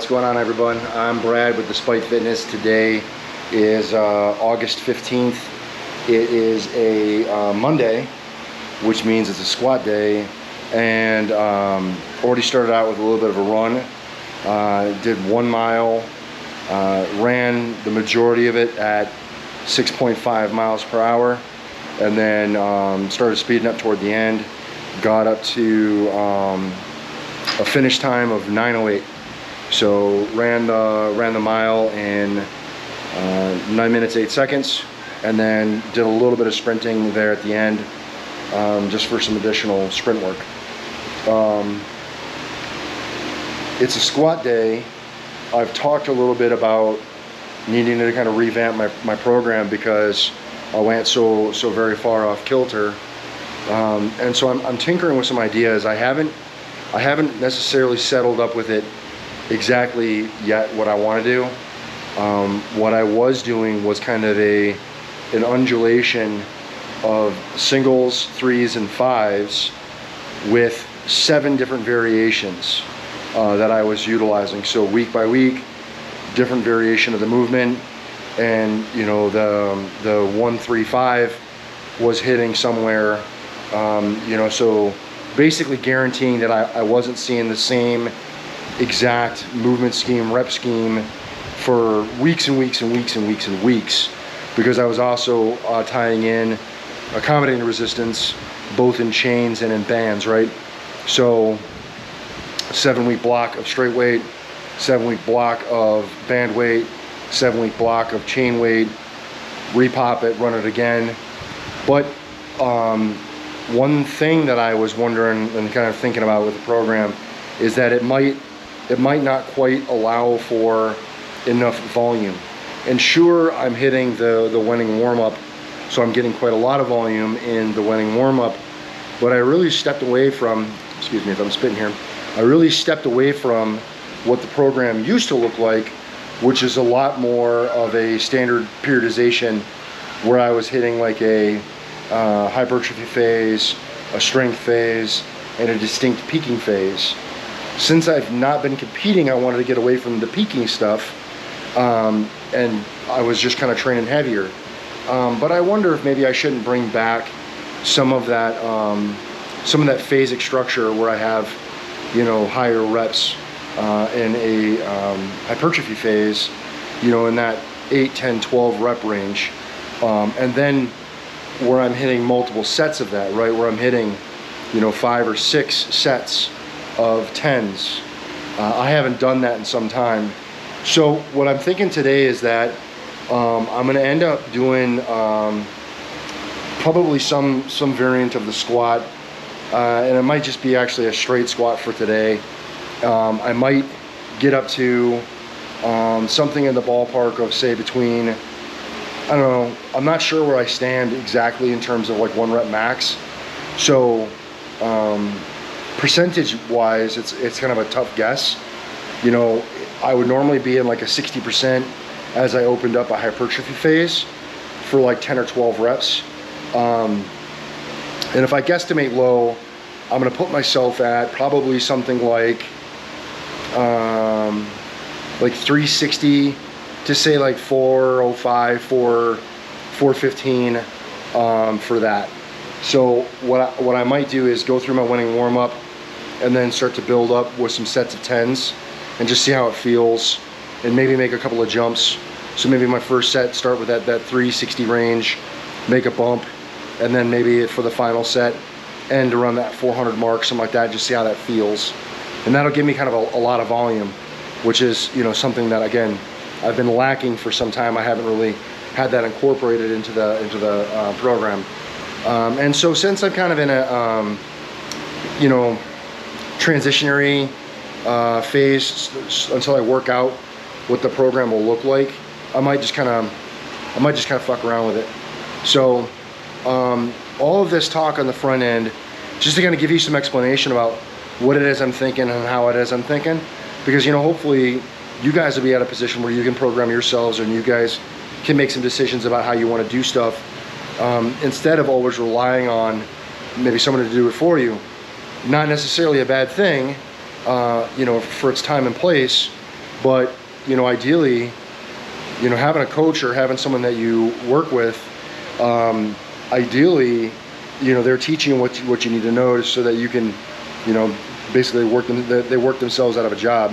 going on, everyone? I'm Brad with Despite Fitness. Today is August 15th. It is a Monday, which means it's a squat day, and already started out with a little bit of a run. Did 1 mile, ran the majority of it at 6.5 miles per hour, and then started speeding up toward the end. Got up to a finish time of 9:08. So ran the mile in 9 minutes 8 seconds, and then did a little bit of sprinting there at the end, just for some additional sprint work. It's a squat day. I've talked a little bit about needing to kind of revamp my program because I went so very far off kilter, and so I'm tinkering with some ideas. I haven't necessarily settled up with it exactly yet what I want to do. What I was doing was kind of an undulation of singles, threes, and fives with 7 different variations that I was utilizing. So week by week, different variation of the movement, and you know, the 1-3-5 was hitting somewhere, you know, so basically guaranteeing that I wasn't seeing the same exact movement scheme, rep scheme for weeks and weeks and weeks and weeks and weeks, because I was also tying in accommodating resistance both in chains and in bands, right? So 7-week block of straight weight, 7-week block of band weight, 7-week block of chain weight, repop it, run it again. But one thing that I was wondering and kind of thinking about with the program is that it might not quite allow for enough volume. And sure, I'm hitting the winning warm-up, so I'm getting quite a lot of volume in the winning warm-up, but I really stepped away from, excuse me if I'm spitting here, I really stepped away from what the program used to look like, which is a lot more of a standard periodization where I was hitting like a hypertrophy phase, a strength phase, and a distinct peaking phase. Since I've not been competing, I wanted to get away from the peaking stuff, and I was just kind of training heavier. But I wonder if maybe I shouldn't bring back some of that phasic structure where I have, you know, higher reps in a hypertrophy phase, you know, in that 8, 10, 12 rep range, and then where I'm hitting multiple sets of that, right, where I'm hitting, you know, 5 or 6 sets of 10s. I haven't done that in some time. So what I'm thinking today is that I'm going to end up doing probably some variant of the squat, and it might just be actually a straight squat for today. I might get up to something in the ballpark of, say, between, I don't know, I'm not sure where I stand exactly in terms of like 1 rep max. So percentage wise, it's kind of a tough guess. You know, I would normally be in like a 60% as I opened up a hypertrophy phase for like 10 or 12 reps. And if I guesstimate low, I'm gonna put myself at probably something like 360 to say like 405, 415 for that. So what I might do is go through my winning warm-up and then start to build up with some sets of 10s and just see how it feels, and maybe make a couple of jumps. So maybe my first set, start with that 360 range, make a bump, and then maybe for the final set, end around that 400 mark, something like that, just see how that feels. And that'll give me kind of a lot of volume, which is, you know, something that, again, I've been lacking for some time. I haven't really had that incorporated into the program. And so since I'm kind of in a, you know, transitionary phase until I work out what the program will look like, I might just kind of fuck around with it. So all of this talk on the front end, just to kind of give you some explanation about what it is I'm thinking and how it is I'm thinking, because, you know, hopefully you guys will be at a position where you can program yourselves and you guys can make some decisions about how you want to do stuff, instead of always relying on maybe someone to do it for you. Not necessarily a bad thing, you know, for its time and place, But, you know, ideally, you know, having a coach or having someone that you work with, ideally, you know, they're teaching you what you need to know so that you can, you know, basically they work themselves out of a job.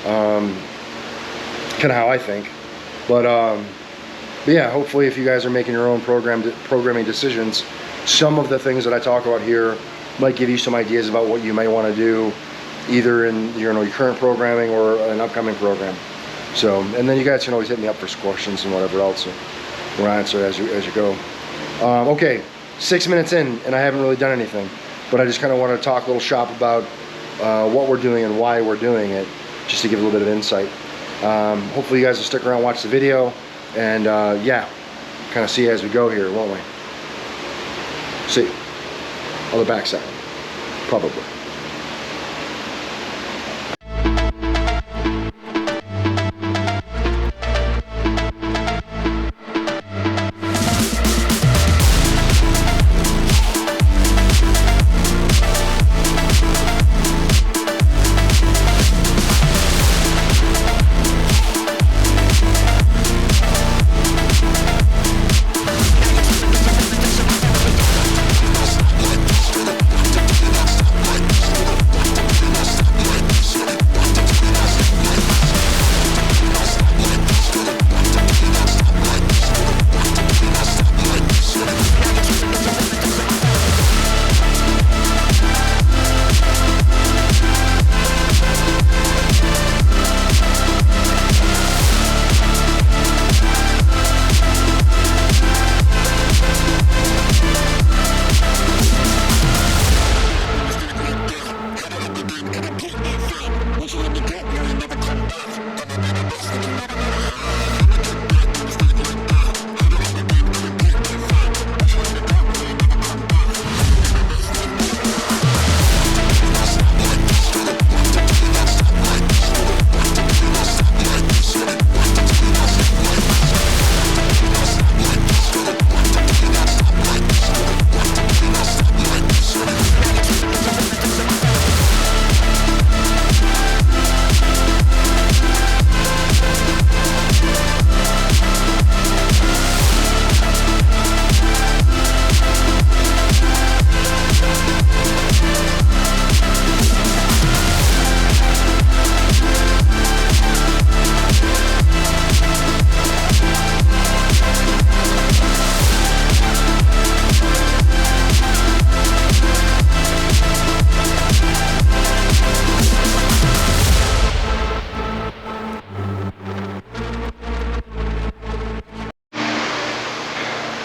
Kind of how I think. But yeah, hopefully if you guys are making your own programming decisions, some of the things that I talk about here might give you some ideas about what you might want to do, either in, you know, your current programming or an upcoming program. So, and then you guys can always hit me up for questions and whatever else, and we'll answer as you go. Okay, 6 minutes in, and I haven't really done anything, but I just kind of want to talk a little shop about what we're doing and why we're doing it, just to give a little bit of insight. Hopefully you guys will stick around and watch the video, and yeah, kind of see as we go here, won't we? See, on the back side, probably.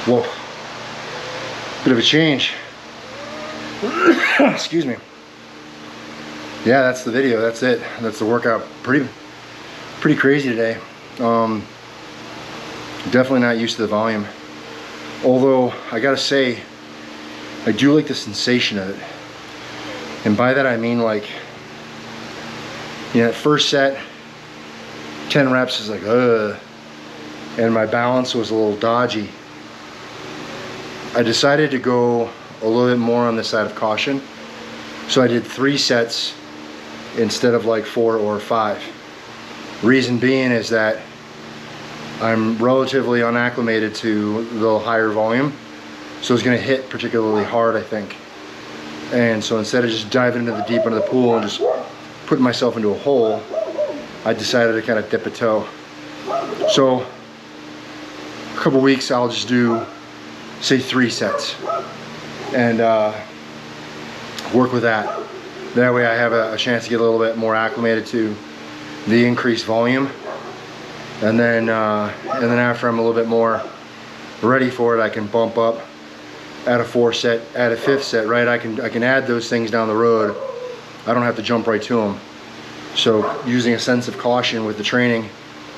Whoa, bit of a change. Excuse me. Yeah, that's the video, that's it. That's the workout. Pretty crazy today. Definitely not used to the volume. Although, I gotta say, I do like the sensation of it. And by that I mean, like, you know, that first set, 10 reps is like, ugh. And my balance was a little dodgy. I decided to go a little bit more on the side of caution. So I did 3 sets instead of like 4 or 5. Reason being is that I'm relatively unacclimated to the higher volume. So it's gonna hit particularly hard, I think. And so instead of just diving into the deep end of the pool and just putting myself into a hole, I decided to kind of dip a toe. So a couple weeks I'll just do, say, 3 sets and work with that. That way I have a chance to get a little bit more acclimated to the increased volume, and then after I'm a little bit more ready for it, I can bump up, add a 4 set, add a 5th set, right? I can add those things down the road. I don't have to jump right to them. So using a sense of caution with the training,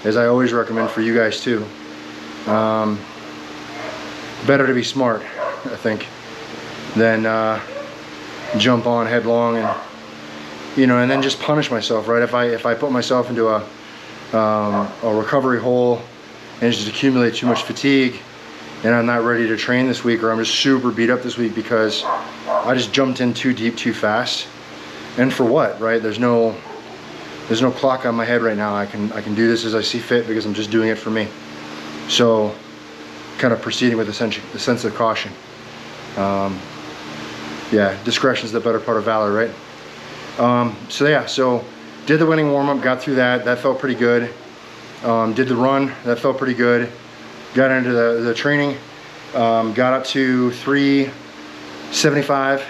as I always recommend for you guys too. Better to be smart, I think, than jump on headlong and, you know, and then just punish myself, right? If I put myself into a recovery hole and just accumulate too much fatigue, and I'm not ready to train this week, or I'm just super beat up this week because I just jumped in too deep too fast, and for what, right? There's no there's no clock on my head right now. I can do this as I see fit because I'm just doing it for me. So kind of proceeding with a sense of caution. Yeah, discretion is the better part of valor, right? So yeah, so did the winning warm-up, got through that. That felt pretty good. Did the run, that felt pretty good. Got into the training, got up to 375,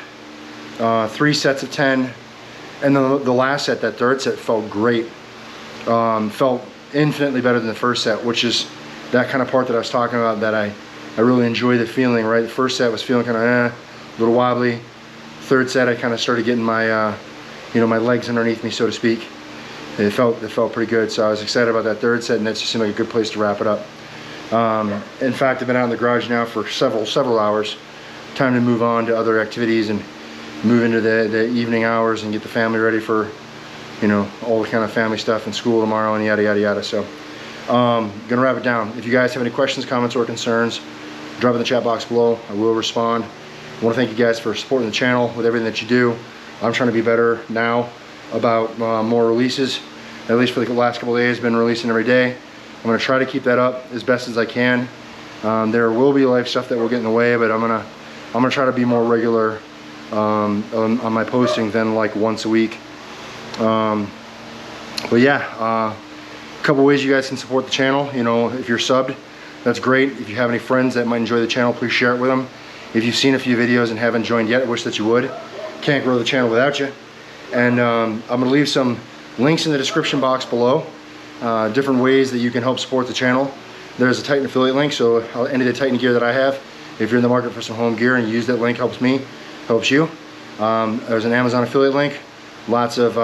3 sets of 10, and then the last set, that third set, felt great. Felt infinitely better than the first set, which is that kind of part that I was talking about, that I really enjoy the feeling, right? The first set was feeling kind of a little wobbly. Third set, I kind of started getting my my legs underneath me, so to speak. It felt pretty good, so I was excited about that third set, and that just seemed like a good place to wrap it up. In fact, I've been out in the garage now for several hours. Time to move on to other activities and move into the evening hours and get the family ready for, all the kind of family stuff and school tomorrow and yada yada yada. So gonna wrap it down. If you guys have any questions, comments, or concerns, drop in the chat box below. I will respond. I want to thank you guys for supporting the channel with everything that you do. I'm trying to be better now about more releases. At least for the last couple of days, been releasing every day. I'm going to try to keep that up as best as I can. There will be life stuff that will get in the way, but I'm gonna try to be more regular on my posting than like once a week. But yeah, a couple ways you guys can support the channel. If you're subbed, that's great. If you have any friends that might enjoy the channel, please share it with them. If you've seen a few videos and haven't joined yet, I wish that you would. Can't grow the channel without you. And I'm going to leave some links in the description box below. Different ways that you can help support the channel. There's a Titan affiliate link, so any of the Titan gear that I have, if you're in the market for some home gear and you use that link, helps me, helps you. There's an Amazon affiliate link. Lots of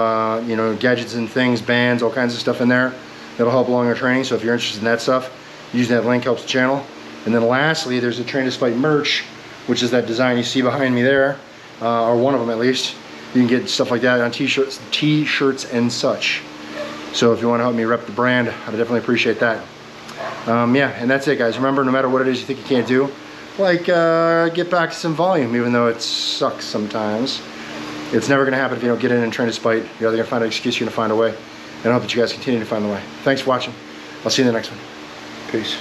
gadgets and things, bands, all kinds of stuff in there that'll help along our training. So if you're interested in that stuff, using that link helps the channel. And then lastly, there's a Train Despite merch, which is that design you see behind me there, or one of them at least. You can get stuff like that on t-shirts and such. So if you want to help me rep the brand, I'd definitely appreciate that. Yeah, and that's it, guys. Remember, no matter what it is you think you can't do, like get back to some volume, even though it sucks sometimes. It's never going to happen if you don't get in and train despite. You're either going to find an excuse, you're going to find a way. And I hope that you guys continue to find the way. Thanks for watching. I'll see you in the next one. Peace.